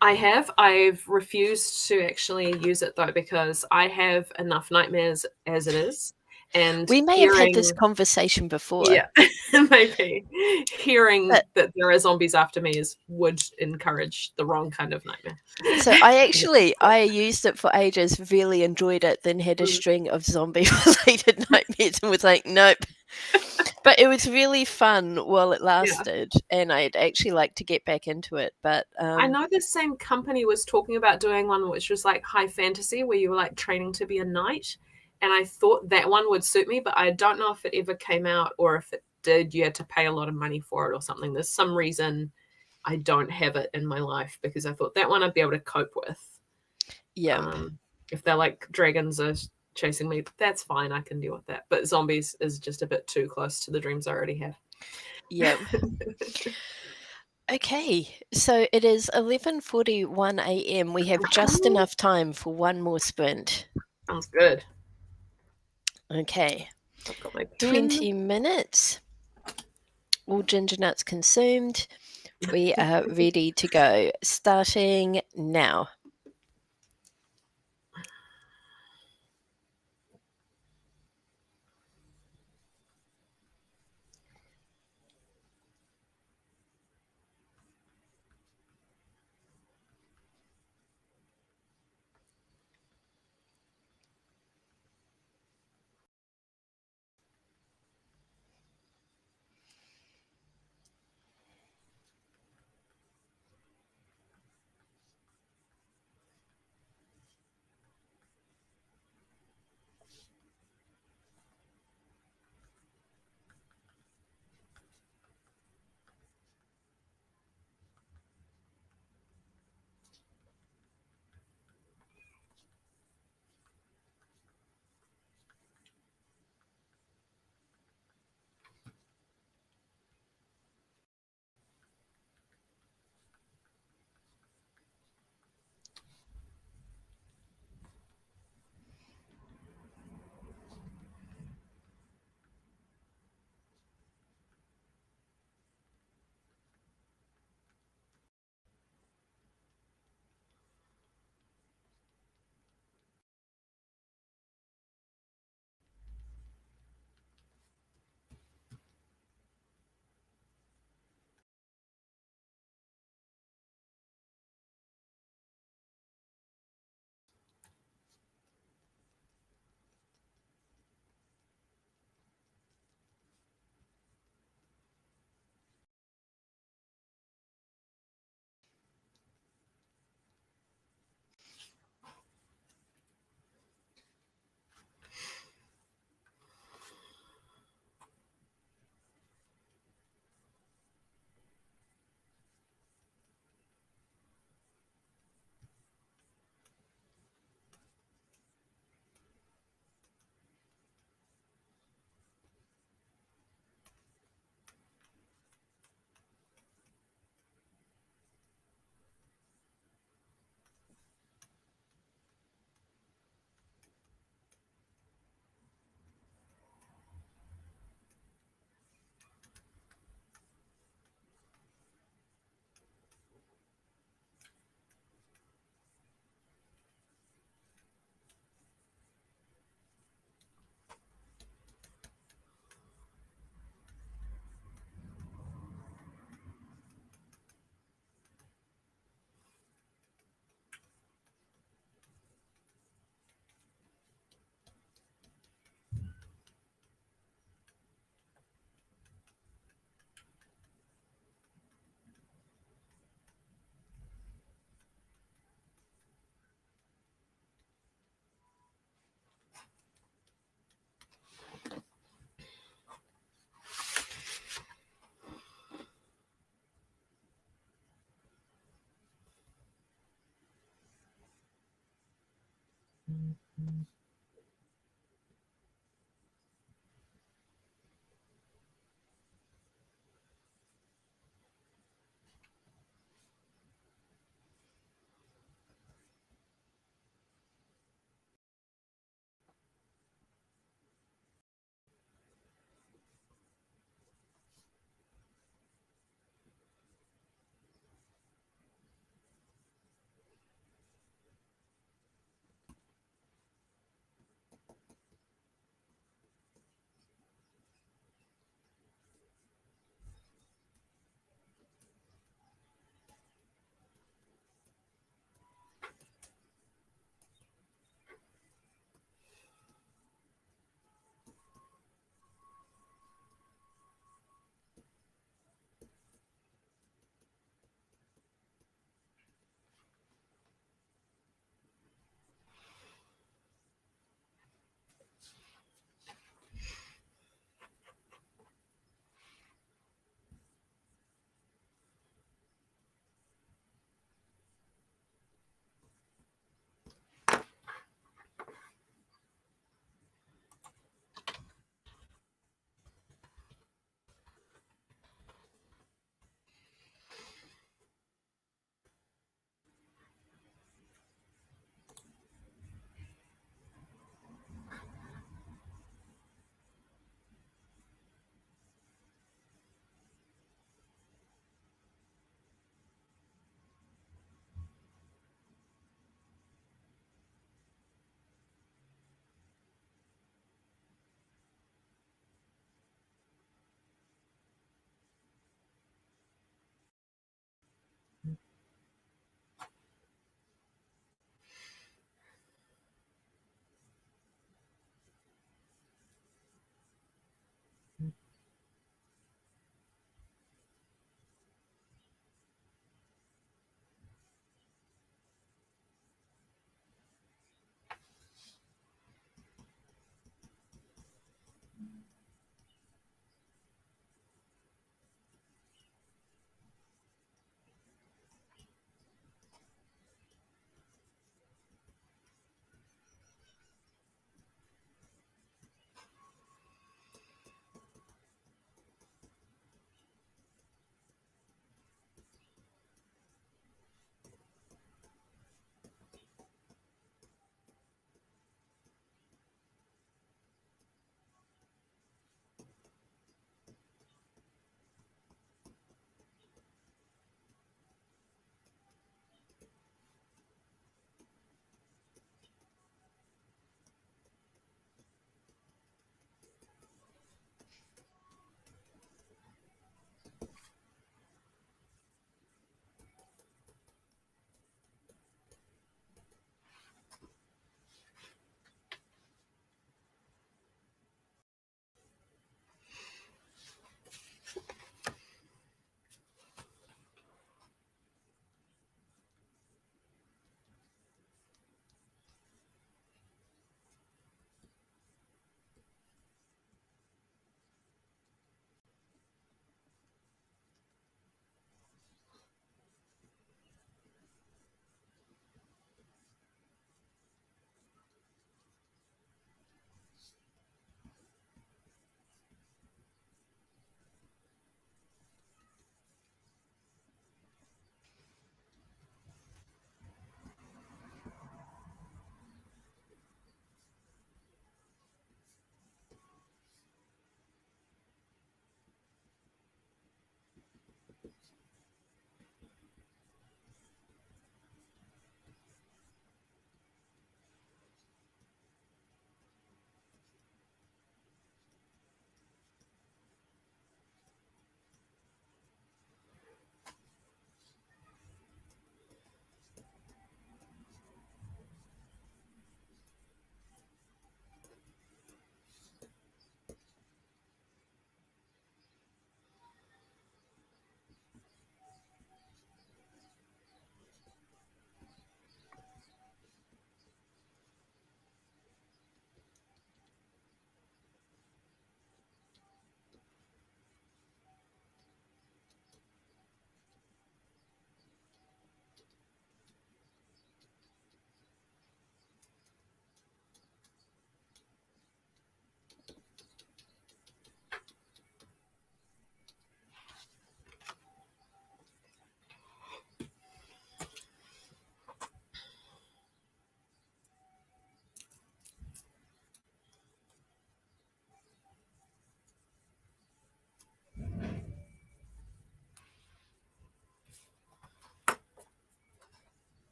I have. I've refused to actually use it though because I have enough nightmares as it is. And we may have had this conversation before. Yeah, maybe. Hearing that there are zombies after me would encourage the wrong kind of nightmare. So I used it for ages, really enjoyed it, then had a string of zombie-related nightmares and was like, nope. But it was really fun while it lasted, and I'd actually like to get back into it. But I know the same company was talking about doing one which was like high fantasy, where you were like training to be a knight. And I thought that one would suit me, but I don't know if it ever came out, or if it did, you had to pay a lot of money for it or something. There's some reason I don't have it in my life, because I thought that one I'd be able to cope with. Yeah. If they're like dragons are chasing me, that's fine. I can deal with that. But zombies is just a bit too close to the dreams I already have. Yep. Okay, so it is 11:41 a.m. We have just enough time for one more sprint. Sounds good. Okay. 20 minutes. All ginger nuts consumed. We are ready to go. Starting now.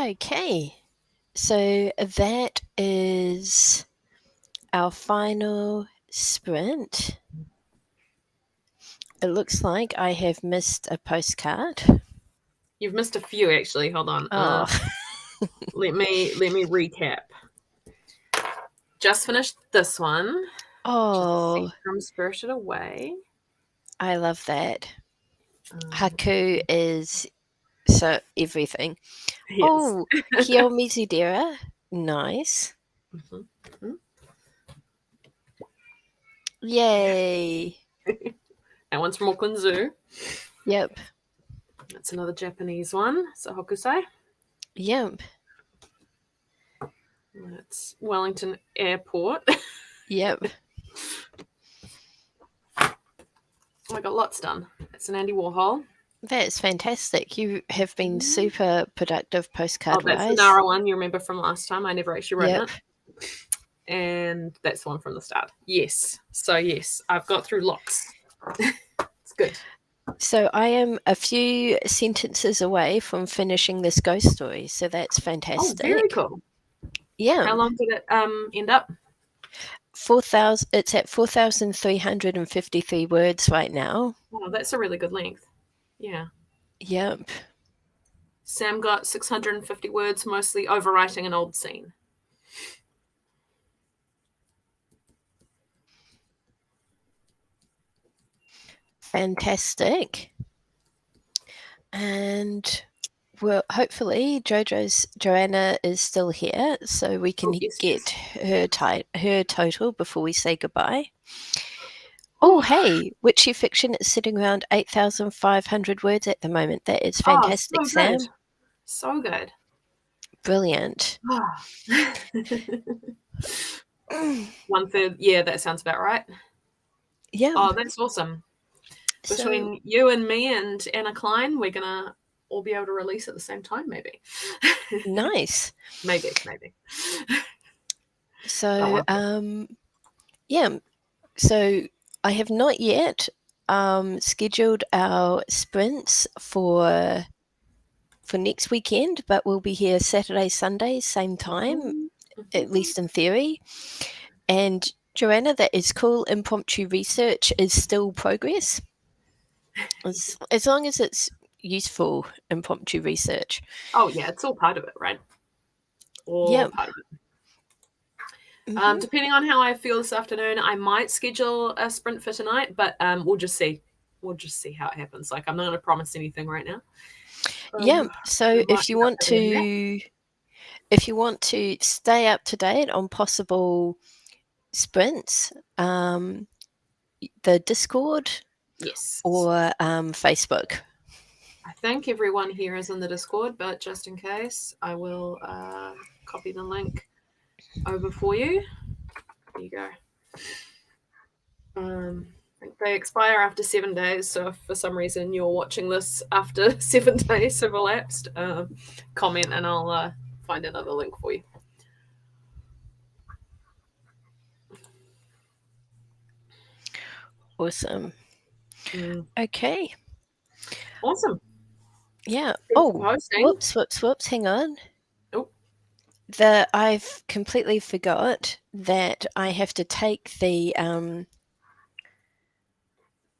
Okay, so that is our final sprint. It looks like I have missed a postcard. You've missed a few, actually. Hold on. Oh. Let me recap. Just finished this one. Oh. From Spirited Away. I love that. Haku is so everything. Yes. Oh, Kyo Mizudera. Nice. Mm-hmm. Mm-hmm. Yay. That one's from Auckland Zoo. Yep. That's another Japanese one. So Hokusai. Yep. That's Wellington Airport. Yep. I got lots done. It's an Andy Warhol. That's fantastic. You have been super productive postcard-wise. Oh, that's the Nara one you remember from last time. I never actually wrote it. And that's the one from the start. Yes. So, yes, I've got through lots. It's good. So I am a few sentences away from finishing this ghost story. So that's fantastic. Oh, very cool. Yeah. How long did it end up? 4,000. It's at 4,353 words right now. Oh, that's a really good length. Yeah. Yep. Sam got 650 words, mostly overwriting an old scene. Fantastic. And well, hopefully Joanna is still here, so we can get her total before we say goodbye. Oh, hey, Witchy Fiction is sitting around 8,500 words at the moment. That is fantastic, so Sam. Good. So good. Brilliant. 1/3. Yeah, that sounds about right. Yeah. Oh, that's awesome. Between you and me and Anna Klein, we're going to all be able to release at the same time, maybe. Nice. Maybe. So, yeah. So I have not yet scheduled our sprints for next weekend, but we'll be here Saturday, Sunday, same time, at least in theory. And Joanna, that is cool. Impromptu research is still progress. As long as it's useful impromptu research. Oh, yeah, it's all part of it, right? All part of it. Depending on how I feel this afternoon, I might schedule a sprint for tonight, but we'll just see. We'll just see how it happens. Like, I'm not going to promise anything right now. So if you want to stay up to date on possible sprints, the Discord, yes, or Facebook. I think everyone here is in the Discord, but just in case, I will copy the link over for you. There you go. I think they expire after 7 days, so if for some reason you're watching this after 7 days have elapsed, comment and I'll find another link for you. Awesome. Okay. Awesome. Yeah. Whoops. Hang on. Oh. I've completely forgot that I have to take the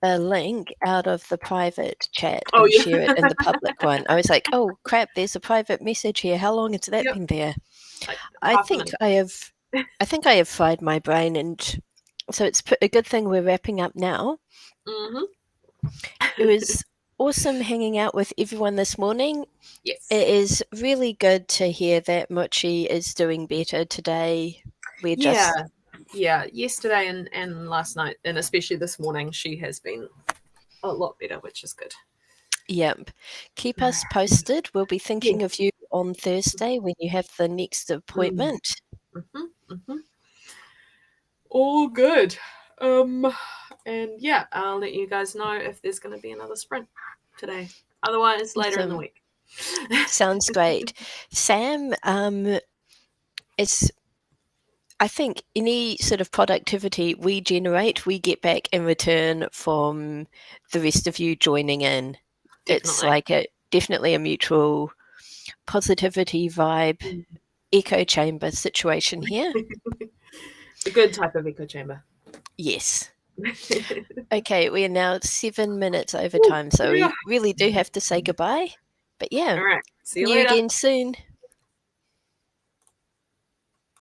link out of the private chat and share it in the public one. I was like, oh crap, there's a private message here. How long has that been there? I think I have fried my brain, and so it's a good thing we're wrapping up now. It was awesome hanging out with everyone this morning. Yes. It is really good to hear that Mochi is doing better today. Yesterday and last night, and especially this morning, she has been a lot better, which is good. Yep. Keep us posted. We'll be thinking of you on Thursday when you have the next appointment. All good. And yeah, I'll let you guys know if there's going to be another sprint today. Otherwise, later in the week. Sounds great. Sam, I think any sort of productivity we generate, we get back in return from the rest of you joining in. Definitely. It's like definitely a mutual positivity vibe echo chamber situation here. The good type of echo chamber. Yes. Okay, we are now 7 minutes over time, so we really do have to say goodbye. But yeah, all right, see you later. again soon.